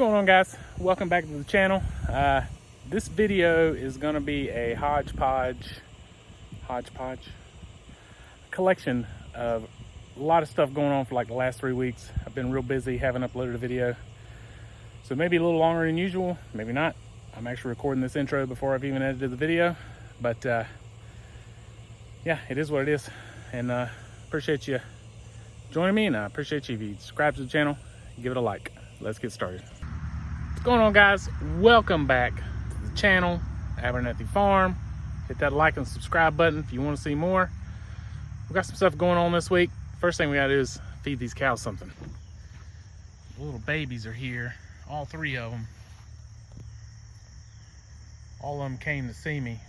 going on, guys? Welcome back to the channel. This video is going to be a hodgepodge collection of a lot of stuff going on for like the last 3 weeks. I've been real busy, haven't uploaded a video, so maybe a little longer than usual, maybe not. I'm actually recording this intro before I've even edited the video, but yeah, it is what it is. And appreciate you joining me, and I appreciate you if you subscribe to the channel, give it a like. Let's get started. What's going on, guys? Welcome back to the channel, Abernathy Farm. Hit that like and subscribe button if you want to see more. We've got some stuff going on this week. First thing we gotta do is feed these cows something. The little babies are here, all 3 of them. All of them came to see me.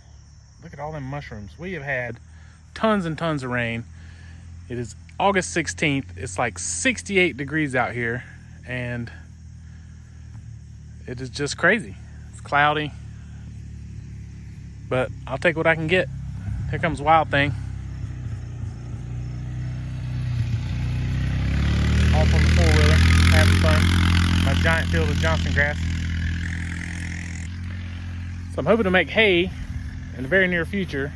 Look at all them mushrooms. We have had tons and tons of rain. It is August 16th. It's like 68 degrees out here, and it is just crazy. It's cloudy, but I'll take what I can get. Here comes Wild Thing. Off on the 4-wheeler, having fun. My giant field of Johnson grass. So I'm hoping to make hay in the very near future.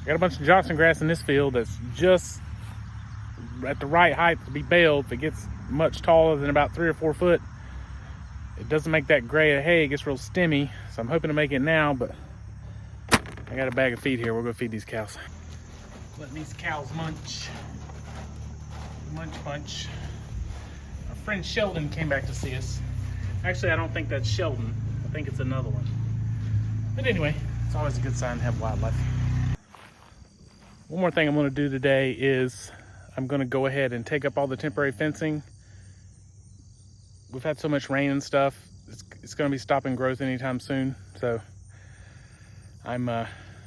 I got a bunch of Johnson grass in this field that's just at the right height to be baled. If it gets much taller than about 3 or 4 foot, it doesn't make that gray of hay. It gets real stemmy, so I'm hoping to make it now, but I got a bag of feed here. We'll go feed these cows. Letting these cows munch. Munch. Our friend Sheldon came back to see us. Actually, I don't think that's Sheldon. I think it's another one. But anyway, it's always a good sign to have wildlife. One more thing I'm going to do today is I'm going to go ahead and take up all the temporary fencing. We've had so much rain and stuff, it's going to be stopping growth anytime soon, so I'm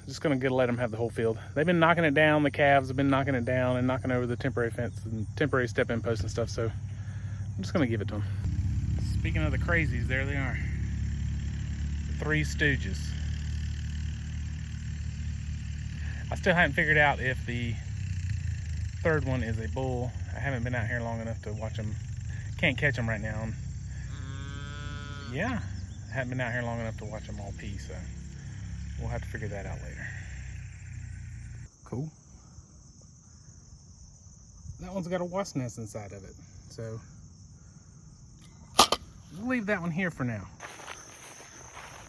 just going to let them have the whole field. They've been knocking it down. The calves have been knocking it down and knocking over the temporary fence and temporary step-in posts and stuff, so I'm just going to give it to them. Speaking of the crazies, there they are. The 3 Stooges. I still haven't figured out if the 3rd one is a bull. I haven't been out here long enough to watch them. Can't catch them right now. Yeah, I haven't been out here long enough to watch them all pee, so we'll have to figure that out later. Cool. That one's got a wasp nest inside of it, so we'll leave that one here for now.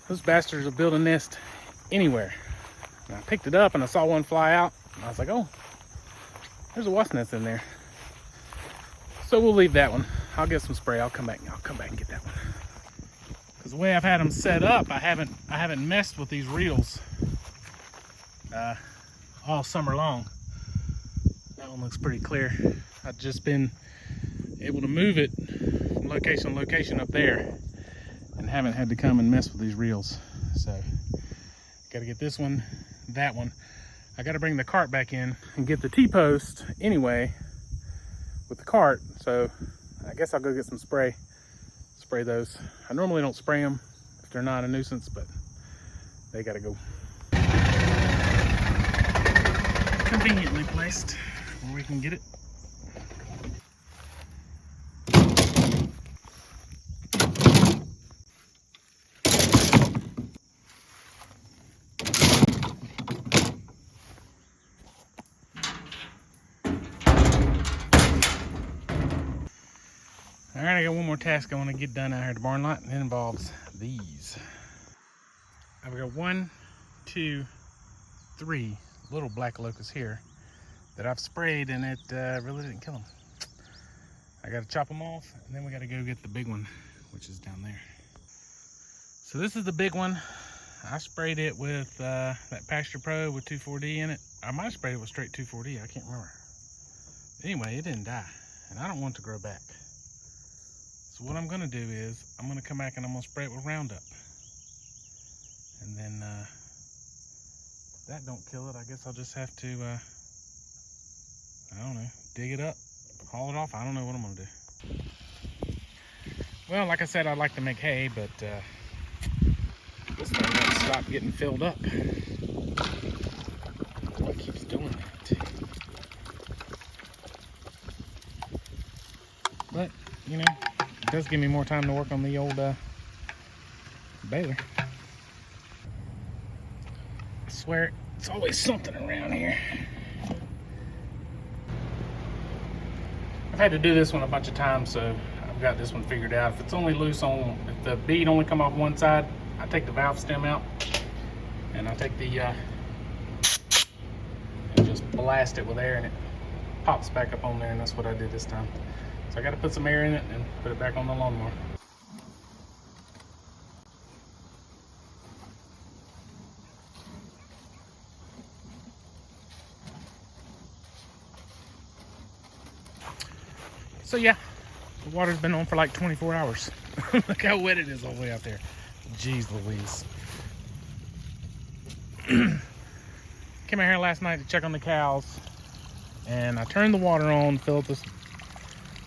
Those bastards will build a nest anywhere. And I picked it up and I saw one fly out, and I was like, oh, there's a wasp nest in there. So we'll leave that one. I'll get some spray. I'll come back and get that one. Because the way I've had them set up, I haven't messed with these reels all summer long. That one looks pretty clear. I've just been able to move it from location to location up there and haven't had to come and mess with these reels. So got to get this one, that one. I got to bring the cart back in and get the T-post anyway with the cart, so I guess I'll go get some spray those. I normally don't spray them if they're not a nuisance, but they gotta go. Conveniently placed where we can get it. All right, I got one more task I want to get done out here at the barn lot, and it involves these. I've got 1, 2, 3 little black locusts here that I've sprayed, and it really didn't kill them. I got to chop them off, and then we got to go get the big one, which is down there. So this is the big one. I sprayed it with that Pasture Pro with 2,4-D in it. I might have sprayed it with straight 2,4-D, I can't remember. Anyway, it didn't die, and I don't want it to grow back. So what I'm gonna do is, I'm gonna come back and I'm gonna spray it with Roundup. And then, if that don't kill it, I guess I'll just have to, I don't know, dig it up, haul it off. I don't know what I'm gonna do. Well, like I said, I'd like to make hay, but this thing won't stop getting filled up. It keeps doing that. But, you know, It does give me more time to work on the old baler. I swear, it's always something around here. I've had to do this one a bunch of times, so I've got this one figured out. If it's only loose on, if the bead only come off one side, I take the valve stem out and I take the and just blast it with air, and it pops back up on there, and that's what I did this time. So I got to put some air in it and put it back on the lawnmower. So yeah, the water's been on for like 24 hours. Look how wet it is all the way out there. Jeez Louise. Came out here last night to check on the cows, and I turned the water on, filled this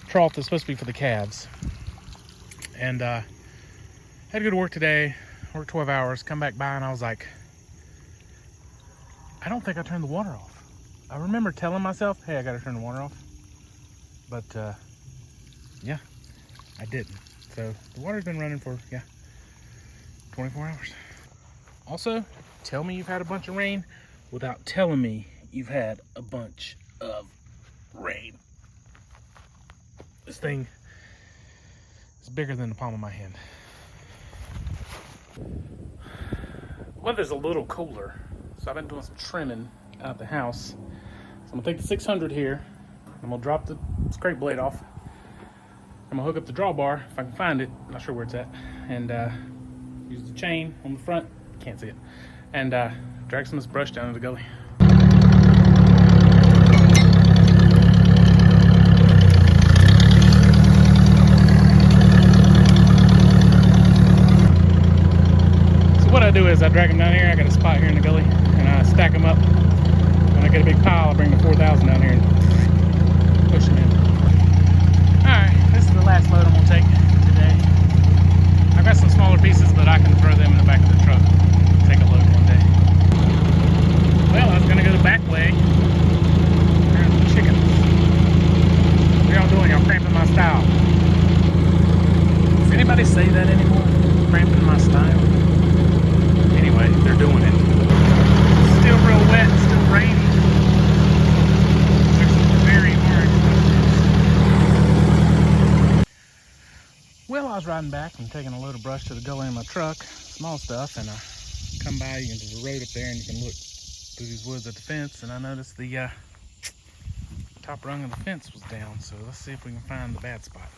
trough that's supposed to be for the calves. And had to go to work today, work 12 hours, come back by, and I was like, I don't think I turned the water off. I remember telling myself, hey, I gotta turn the water off. But yeah, I didn't. So the water's been running for, 24 hours. Also, tell me you've had a bunch of rain without telling me you've had a bunch of rain. This thing is bigger than the palm of my hand. Weather's a little cooler, so I've been doing some trimming out the house. So I'm gonna take the 600 here, I'm gonna drop the scrape blade off. I'm gonna hook up the drawbar if I can find it. I'm not sure where it's at, and use the chain on the front. Can't see it, and drag some of this brush down to the gully. So what I do is I drag them down here. I got a spot here in the gully, and I stack them up. When I get a big pile, I bring the 4,000 down here and push them in. Alright, this is the last load I'm going to take today. I've got some smaller pieces, but I can throw them in the back of the truck. Take a load one day. Well, I was going to go the back way. There's the chickens. What y'all doing? Y'all cramping my style. Does anybody say that anymore? Cramping my style? Anyway, they're doing it. It's still real wet, still rainy. Well, I was riding back and taking a load of brush to the gully in my truck, small stuff, and I come by into the road up there, and you can look through these woods at the fence, and I noticed the top rung of the fence was down, so let's see if we can find the bad spot.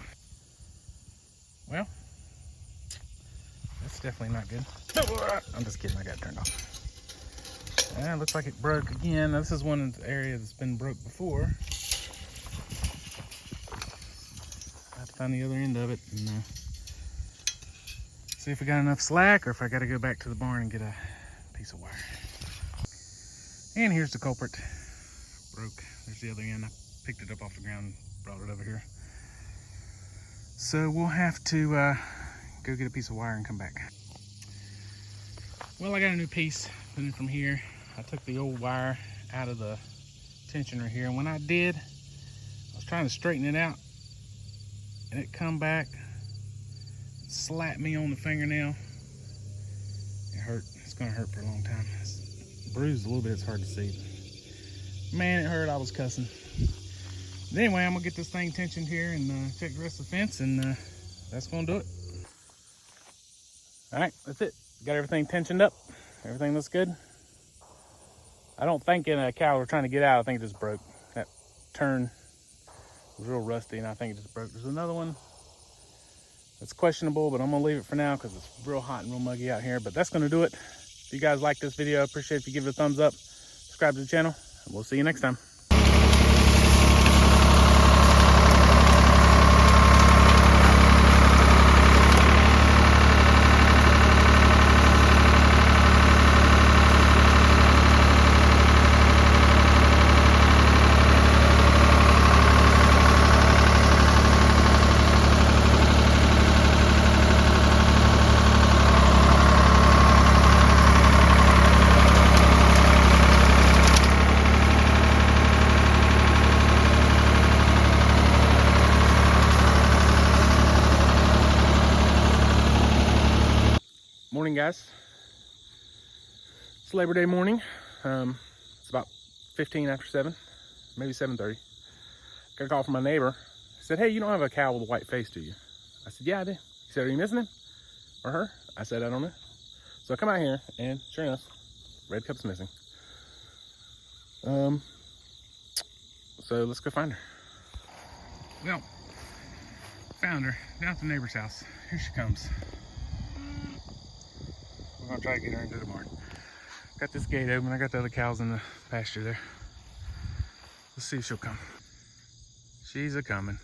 Well, that's definitely not good. I'm just kidding, I got it turned off. Yeah, it looks like it broke again. Now, this is one of the areas that's been broke before. Find the other end of it and see if we got enough slack, or if I got to go back to the barn and get a piece of wire. And here's the culprit. Broke. There's the other end. I picked it up off the ground and brought it over here. So we'll have to go get a piece of wire and come back. Well, I got a new piece put in from here. I took the old wire out of the tensioner here, and when I did, I was trying to straighten it out, and it come back, slapped me on the fingernail. It hurt. It's gonna hurt for a long time. It's bruised a little bit. It's hard to see. Man, it hurt. I was cussing. But anyway, I'm gonna get this thing tensioned here and check the rest of the fence, and that's gonna do it. All right, that's it. Got everything tensioned up. Everything looks good. I don't think in a cow we're trying to get out. I think it just broke. That turn was real rusty, and I think it just broke. There's another one that's questionable, but I'm gonna leave it for now because it's real hot and real muggy out here. But that's gonna do it. If you guys like this video, I appreciate if you give it a thumbs up, subscribe to the channel, and we'll see you next time. Morning, guys. It's Labor Day morning. It's about 15 after 7, maybe 7:30. Got a call from my neighbor. He said, "Hey, you don't have a cow with a white face, do you?" I said, "Yeah, I do." He said, "Are you missing him or her?" I said, "I don't know." So I come out here, and sure enough, Red Cup's missing. So let's go find her. Well, found her down at the neighbor's house. Here she comes. We're gonna try to get her into the barn. Got this gate open. I got the other cows in the pasture there. Let's see if she'll come. She's a coming.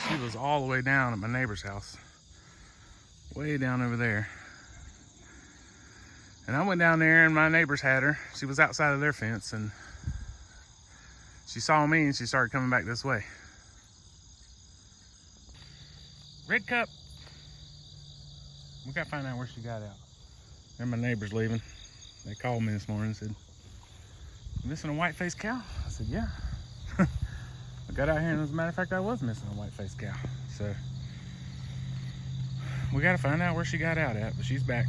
She was all the way down at my neighbor's house. Way down over there. And I went down there and my neighbors had her. She was outside of their fence and she saw me and she started coming back this way. Red Cup. We gotta find out where she got out. And my neighbors leaving. They called me this morning and said, "You missing a white-faced cow?" I said, "Yeah." I got out here and as a matter of fact, I was missing a white-faced cow. So we gotta find out where she got out at, but she's back.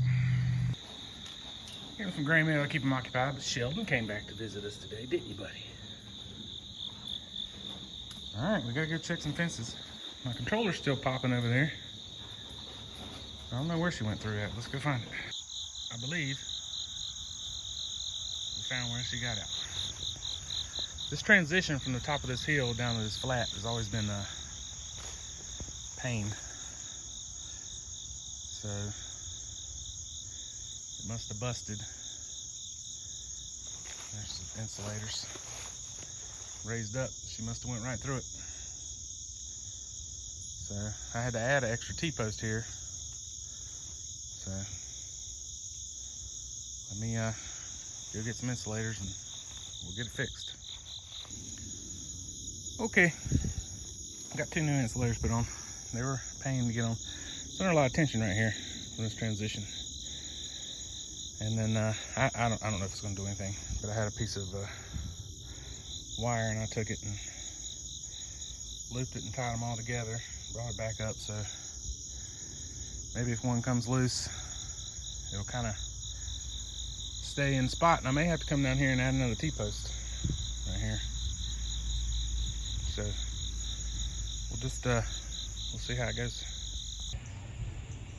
Give him some gray mail to keep him occupied, but Sheldon came back to visit us today, didn't you, buddy? All right, we gotta go check some fences. My controller's still popping over there. I don't know where she went through at. Let's go find it. I believe we found where she got out. This transition from the top of this hill down to this flat has always been a pain. So it must have busted. There's some insulators raised up. She must have went right through it. So I had to add an extra T-post here. So let me go get some insulators and we'll get it fixed. Okay, I got 2 new insulators put on. They were a pain to get on. It's under a lot of tension right here from this transition. And then I don't know if it's going to do anything, but I had a piece of wire and I took it and looped it and tied them all together, brought it back up. So maybe if one comes loose, it'll kind of stay in spot. And I may have to come down here and add another T-post right here. So we'll just we'll see how it goes.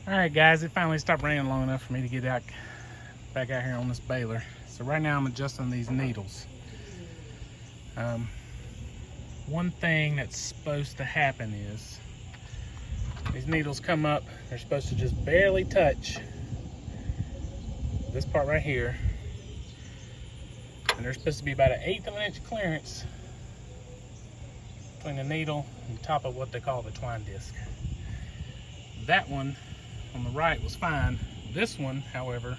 All right, guys, it finally stopped raining long enough for me to get back out here on this baler. So right now I'm adjusting these needles. One thing that's supposed to happen is these needles come up, they're supposed to just barely touch this part right here, and there's supposed to be about 1/8 of an inch clearance between the needle and the top of what they call the twine disc. That one on the right was fine. This one, however,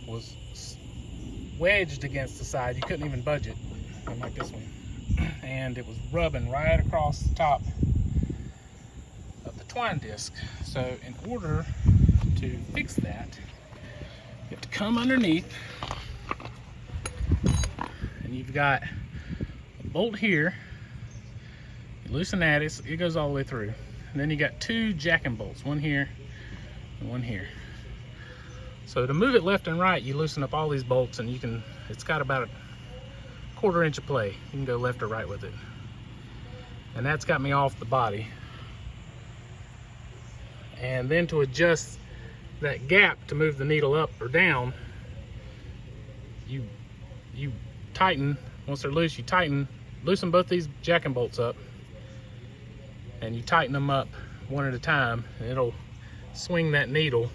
was wedged against the side. You couldn't even budge it, like this one. And it was rubbing right across the top of the twine disc. So in order to fix that, you have to come underneath, and you've got a bolt here. You loosen that, it goes all the way through. And then you got 2 jacking bolts, one here and one here. So to move it left and right, you loosen up all these bolts, and it's got about 1/4 inch of play. You can go left or right with it. And that's got me off the body. And then to adjust that gap to move the needle up or down, you tighten. Once they're loose, you loosen both these jacking bolts up, and you tighten them up one at a time, and it'll swing that needle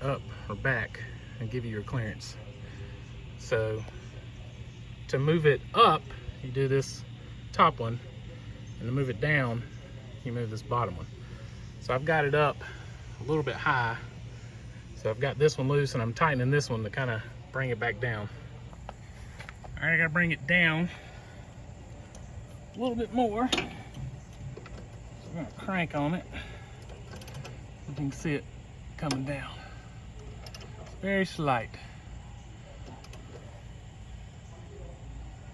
up or back and give you your clearance. So to move it up, you do this top one, and to move it down, you move this bottom one. So I've got it up a little bit high, so I've got this one loose, and I'm tightening this one to kind of bring it back down. All right, I gotta bring it down a little bit more. So I'm gonna crank on it. You can see it coming down. It's very slight.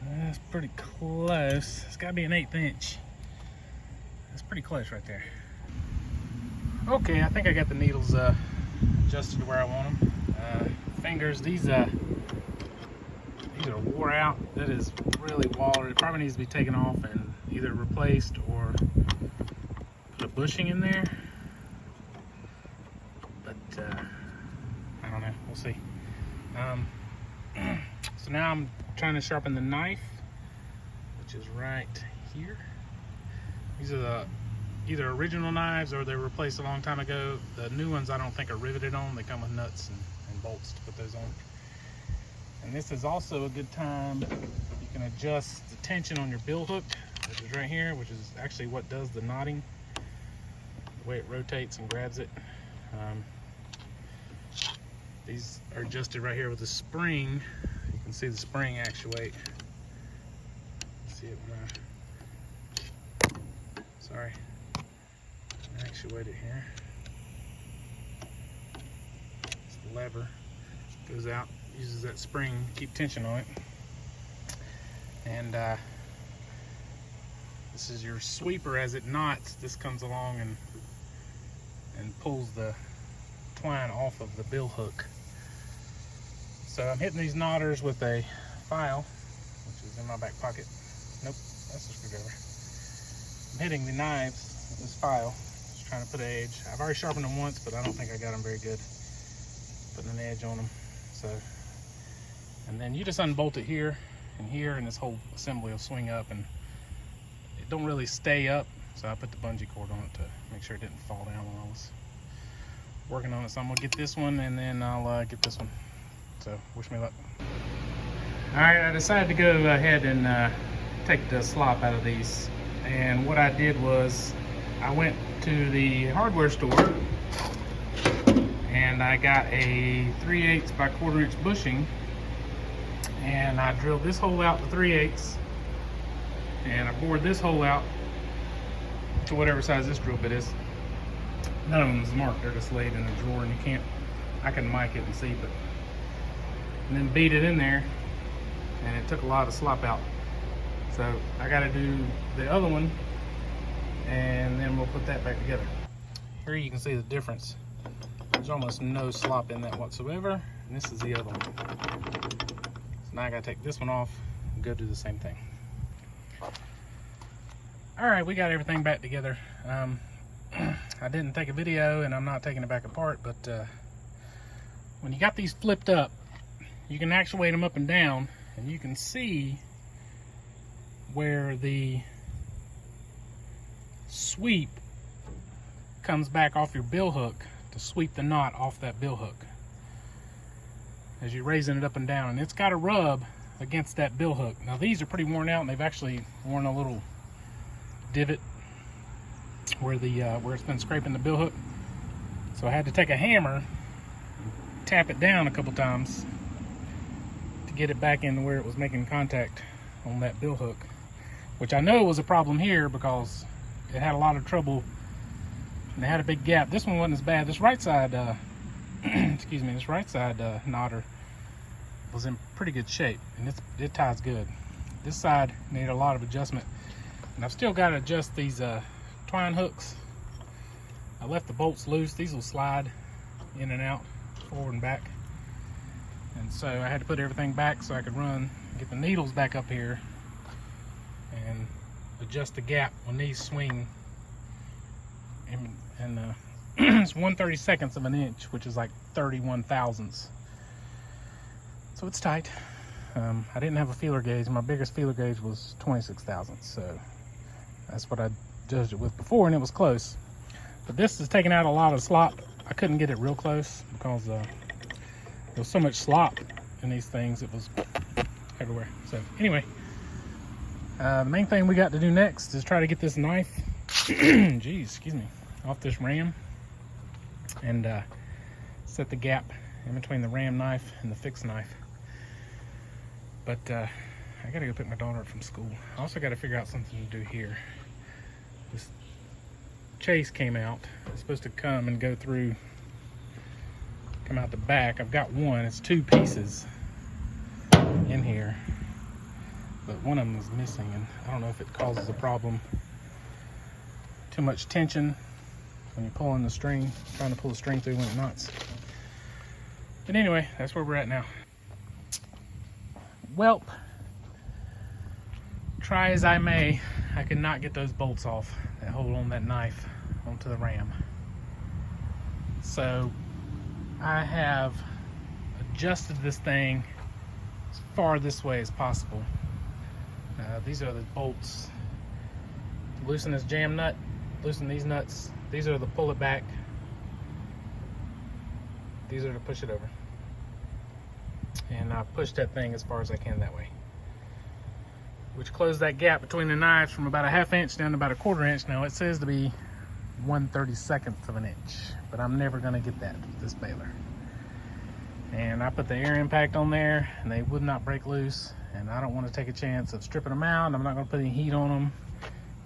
That's pretty close. It's gotta be an 1/8 inch. That's pretty close right there. Okay, I think I got the needles adjusted to where I want them. Fingers, these are wore out. That is really watered. It probably needs to be taken off and either replaced or put a bushing in there. But I don't know. We'll see. So now I'm trying to sharpen the knife, which is right here. These are the either original knives or they were replaced a long time ago. The new ones I don't think are riveted on. They come with nuts and bolts to put those on. And this is also a good time, you can adjust the tension on your bill hook, which is right here, which is actually what does the knotting, the way it rotates and grabs it. These are adjusted right here with a spring. You can see the spring actuate. See it when I actuate it here. It's the lever, goes out, uses that spring to keep tension on it. And this is your sweeper. As it knots, this comes along and pulls the twine off of the bill hook. So I'm hitting these knotters with a file, which is in my back pocket. Nope, that's a screwdriver. I'm hitting the knives with this file, just trying to put an edge. I've already sharpened them once, but I don't think I got them very good, putting an edge on them. So, and then you just unbolt it here, and this whole assembly will swing up, and it don't really stay up. So I put the bungee cord on it to make sure it didn't fall down when I was working on it. So I'm gonna get this one, and then I'll get this one. So wish me luck. All right, I decided to go ahead and take the slop out of these. And what I did was I went to the hardware store and I got a 3/8 by 1/4 inch bushing, and I drilled this hole out to 3/8, and I bored this hole out to whatever size this drill bit is. None of them is marked, they're just laid in a drawer, and you can't, I can mic it and see, but, and then beat it in there, and it took a lot of slop out. So I got to do the other one, and then we'll put that back together. Here you can see the difference. There's almost no slop in that whatsoever, and this is the other one. So now I got to take this one off and go do the same thing. All right, we got everything back together. I didn't take a video, and I'm not taking it back apart, but when you got these flipped up, you can actuate them up and down, and you can see where the sweep comes back off your bill hook to sweep the knot off that bill hook as you're raising it up and down, and it's got to rub against that bill hook. Now these are pretty worn out, and they've actually worn a little divot where the where it's been scraping the bill hook. So I had to take a hammer and tap it down a couple times to get it back into where it was making contact on that bill hook, which I know was a problem here because it had a lot of trouble and it had a big gap. This one wasn't as bad. This right side excuse me, this right side knotter was in pretty good shape, and it ties good. This side needed a lot of adjustment, and I've still got to adjust these twine hooks. I left the bolts loose. These will slide in and out, forward and back, and so I had to put everything back so I could get the needles back up here and adjust the gap when these swing. And it's 1/32 of an inch, which is like 31 thousandths. So it's tight. I didn't have a feeler gauge. My biggest feeler gauge was 26 thousandths, so that's what I judged it with before, and it was close. But this is taking out a lot of slop. I couldn't get it real close because there was so much slop in these things. It was everywhere. So anyway, the main thing we got to do next is try to get this knife geez, excuse me, off this ram, and set the gap in between the ram knife and the fixed knife. But I gotta go pick my daughter up from school. I also gotta figure out something to do here. This chase came out. It's supposed to come and go through, come out the back. I've got one. It's 2 pieces in here, but one of them is missing, and I don't know if it causes a problem. Too much tension when you're pulling the string, trying to pull the string through when it knots. But anyway, that's where we're at now. Welp, try as I may, I could not get those bolts off that hold on that knife onto the ram. So I have adjusted this thing as far this way as possible. These are the bolts. Loosen this jam nut, loosen these nuts. These are the pull it back. These are to push it over. And I pushed that thing as far as I can that way, which closed that gap between the knives from about a 1/2 inch down to about a 1/4 inch. Now it says to be 1/32 of an inch, but I'm never going to get that with this baler. And I put the air impact on there and they would not break loose, and I don't want to take a chance of stripping them out. I'm not going to put any heat on them,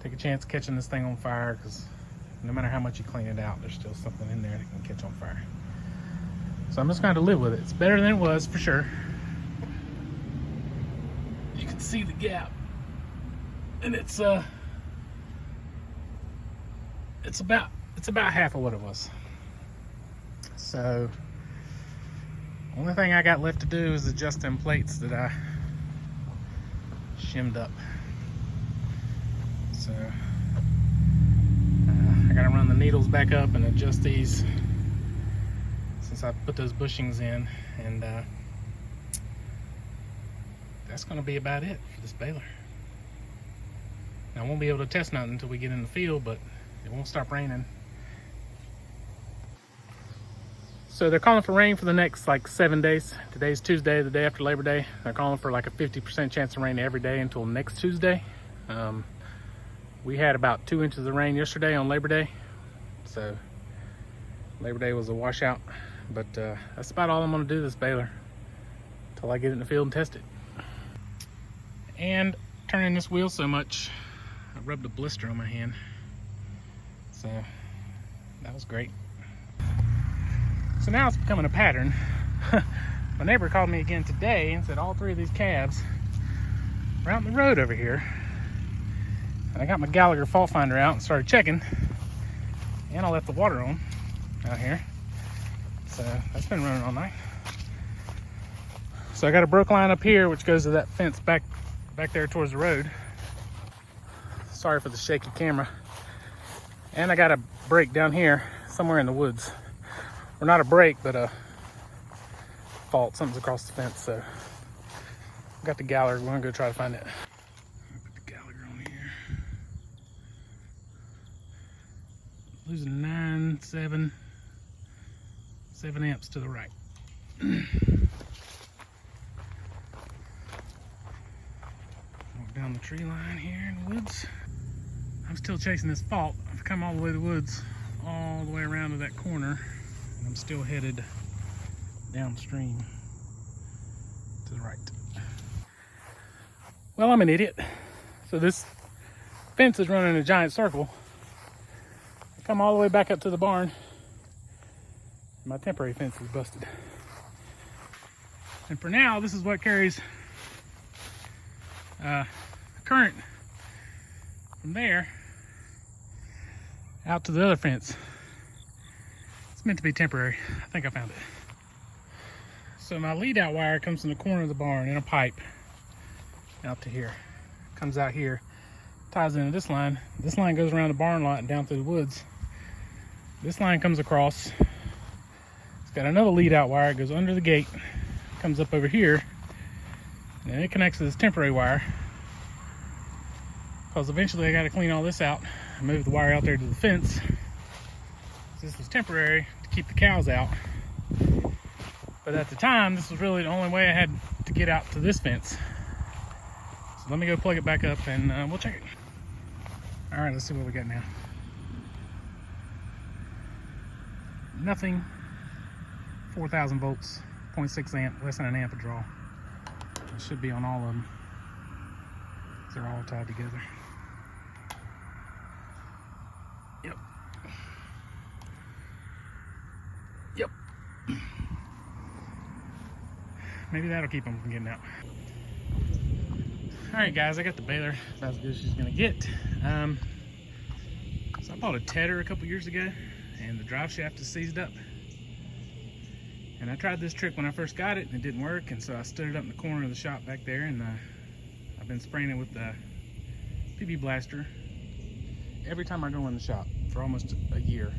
take a chance of catching this thing on fire, because no matter how much you clean it out, there's still something in there that can catch on fire. So I'm just going to live with it. It's better than it was for sure. You can see the gap, and it's about half of what it was. So only thing I got left to do is adjust them plates that I shimmed up. So I gotta run the needles back up and adjust these since I put those bushings in, and that's gonna be about it for this baler. Now I won't be able to test nothing until we get in the field, but it won't stop raining. So they're calling for rain for the next like 7 days. Today's Tuesday, the day after Labor Day. They're calling for like a 50% chance of rain every day until next Tuesday. We had about 2 inches of rain yesterday on Labor Day. So Labor Day was a washout. But that's about all I'm gonna do this baler until I get it in the field and test it. And turning this wheel so much, I rubbed a blister on my hand. So that was great. So now it's becoming a pattern. My neighbor called me again today and said all 3 of these calves are out in the road over here. And I got my Gallagher fault finder out and started checking. And I left the water on out here. So that's been running all night. So I got a broke line up here which goes to that fence back there towards the road. Sorry for the shaky camera. And I got a break down here somewhere in the woods. Or not a break, but a fault. Something's across the fence. So I got the Gallagher. We're gonna go try to find it. Put the Gallagher on here. Losing 7 amps to the right. Walk down the tree line here in the woods. I'm still chasing this fault. I've come all the way to the woods, all the way around to that corner. I'm still headed downstream to the right. Well, I'm an idiot. So this fence is running a giant circle. I come all the way back up to the barn. My temporary fence is busted. And for now, this is what carries current from there out to the other fence. Meant to be temporary. I think I found it. So my lead out wire comes from the corner of the barn in a pipe out to here. Comes out here, ties into this line. This line goes around the barn lot and down through the woods. This line comes across. It's got another lead out wire. It goes under the gate, comes up over here, and it connects to this temporary wire. Because eventually I got to clean all this out and move the wire out there to the fence. This was temporary to keep the cows out, but at the time this was really the only way I had to get out to this fence. So let me go plug it back up and we'll check it. All right, let's see what we got now. Nothing. 4,000 volts, 0.6 amp, less than an amp a draw. It should be on all of them. They're all tied together. Yep. Yep. Maybe that'll keep them from getting out. All right, guys, I got the baler. That's as good as she's gonna get. So I bought a Tedder a couple years ago. and the drive shaft is seized up. And I tried this trick when I first got it and it didn't work, and so I stood it up in the corner of the shop back there, and I've been spraying it with the PB Blaster every time I go in the shop for almost a year.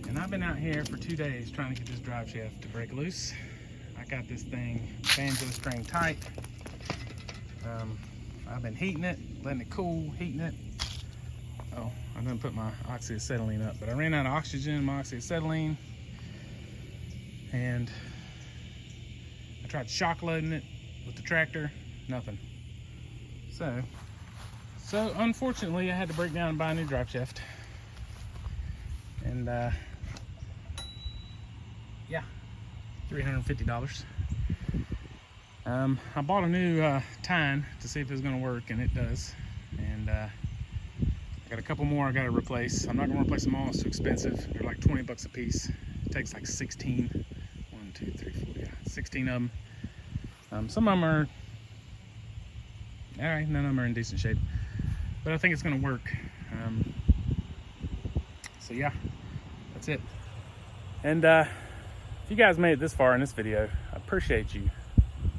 And I've been out here for 2 days trying to get this drive shaft to break loose. I got this thing banjo string tight. I've been heating it, letting it cool, heating it. Oh, I didn't put my oxyacetylene up, but I ran out of oxygen in my oxyacetylene, and I tried shock loading it with the tractor, nothing. So unfortunately I had to break down and buy a new drive shaft. And yeah, $350. I bought a new tine to see if it's gonna work, and it does. And I got a couple more I gotta replace. I'm not gonna replace them all, it's too expensive. They're like 20 bucks a piece. It takes like 16. 1, 2, 3, 4, yeah, 16 of them. Some of them are, all right, none of them are in decent shape, but I think it's gonna work. So yeah, that's it. And if you guys made it this far in this video, I appreciate you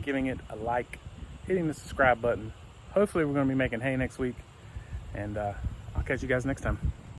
giving it a like, hitting the subscribe button. Hopefully we're gonna be making hay next week, and I'll catch you guys next time.